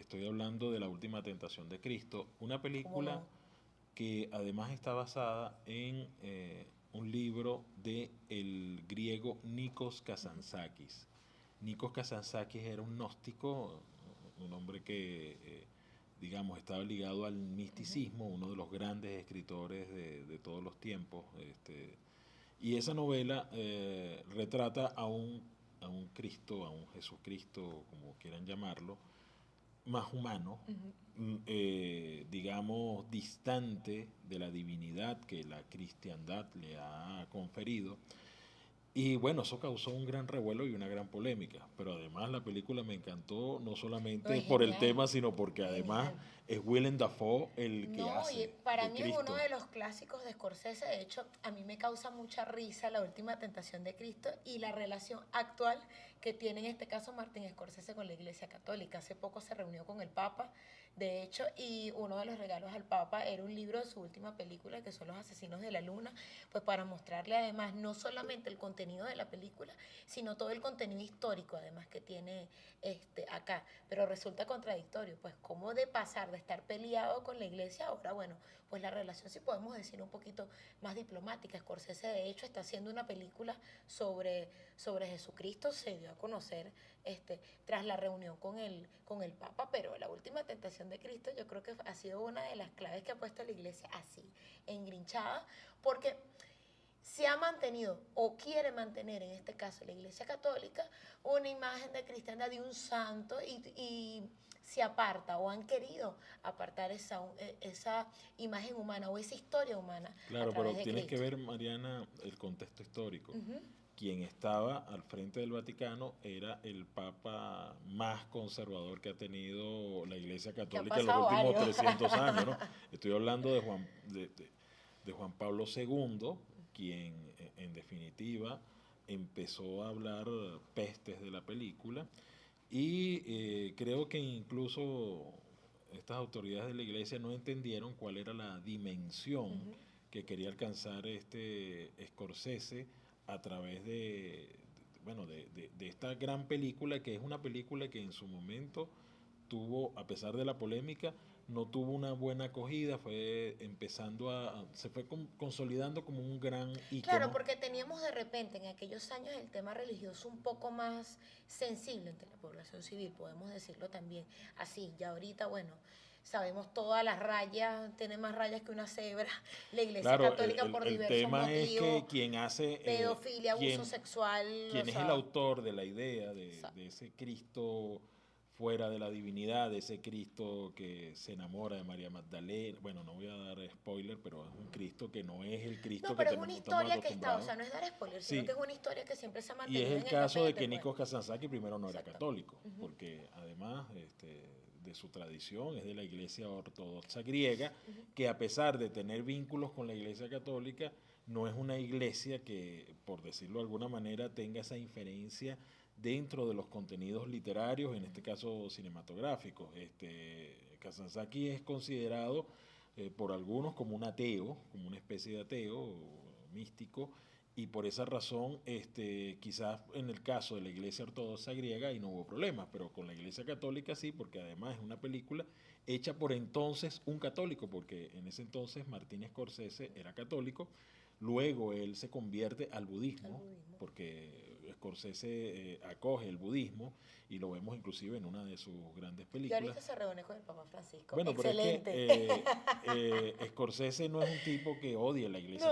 estoy hablando de La Última Tentación de Cristo, una ¿Cómo película no? que además está basada en un libro de el griego Nikos Kazantzakis. Nikos Kazantzakis era un gnóstico, un hombre que, digamos, estaba ligado al Ujú. misticismo, uno de los grandes escritores de todos los tiempos. Y esa novela retrata a un Cristo, a un Jesucristo, como quieran llamarlo, más humano, Ujú. digamos, distante de la divinidad que la cristiandad le ha conferido. Y bueno, eso causó un gran revuelo y una gran polémica, pero además la película me encantó no No, solamente es por el genial, tema, sino porque además genial. es Willem Dafoe el que No, y hace para de mí es uno Cristo. de los clásicos de Scorsese. De hecho, a mí me causa mucha risa La Última Tentación de Cristo y la relación actual que tiene en este caso Martin Scorsese con la Iglesia Católica. Hace poco se reunió con el Papa, de hecho, y uno de los regalos al Papa era un libro de su última película, que son Los Asesinos de la Luna, pues para mostrarle además no solamente el contenido de la película, sino todo el contenido histórico además que tiene acá. Pero resulta contradictorio, pues cómo de pasar de estar peleado con la Iglesia ahora, bueno, pues la relación, si podemos decir, un poquito más diplomática. Scorsese de hecho está haciendo una película sobre Jesucristo, se dio a conocer tras la reunión con el Papa, pero La Última Tentación de Cristo yo creo que ha sido una de las claves que ha puesto a la Iglesia así, engrinchada, porque se ha mantenido o quiere mantener en este caso la Iglesia Católica una imagen de cristiandad de un santo y se aparta o han querido apartar esa imagen humana o esa historia humana a Claro, través pero de tienes que Cristo. ver, Mariana, el contexto histórico. Ujú. Quien estaba al frente del Vaticano era el papa más conservador que ha tenido la Iglesia Que han Católica en los pasado últimos varios. 300 años, ¿no? Estoy hablando de Juan Pablo II, quien en definitiva empezó a hablar pestes de la película y creo que incluso estas autoridades de la iglesia no entendieron cuál era la dimensión Ujú. que quería alcanzar este Scorsese a través bueno, de esta gran película, que es una película que en su momento tuvo, a pesar de la polémica, no tuvo una buena acogida, fue empezando se fue consolidando como un gran Claro, ícono. porque teníamos de repente en aquellos años el tema religioso un poco más sensible entre la población civil, podemos decirlo también así. Ya ahorita, bueno, sabemos todas las rayas, tiene más rayas que una cebra, la Iglesia Claro, Católica por el diversos tema es que motivos, quien hace, pedofilia, abuso sexual, o quien es el sea, autor de la idea sa- de ese Cristo fuera de la divinidad, de ese Cristo que se enamora de María Magdalena. Bueno, no voy a dar spoiler, pero es un Cristo que no es el no, Cristo que pero es una estamos historia que está, o acostumbrados. sea, no es dar spoiler, sino que Sí, es una historia que siempre se ha y es mantenido el en el caso de tapete, que pues. Nikos Kazantzakis primero no era Exactamente. católico, Ujú, porque además de su tradición es de la iglesia ortodoxa griega, ujú. que a pesar de tener vínculos con la iglesia católica, no es una iglesia que, por decirlo de alguna manera, tenga esa inferencia dentro de los contenidos literarios, en este caso cinematográficos. Kazantzakis es considerado por algunos como un ateo, como una especie de ateo místico, y por esa razón, quizás en el caso de la Iglesia Ortodoxa griega ahí no hubo problemas, pero con la Iglesia Católica sí, porque además es una película hecha por entonces un católico, porque en ese entonces Martín Scorsese era católico, luego él se convierte al Al budismo, budismo. porque Scorsese acoge el budismo y lo vemos inclusive en una de sus grandes Y películas. ahorita se reúne con el Papa Francisco. Bueno, pero es que Excelente. Scorsese no es un tipo que odie la No, iglesia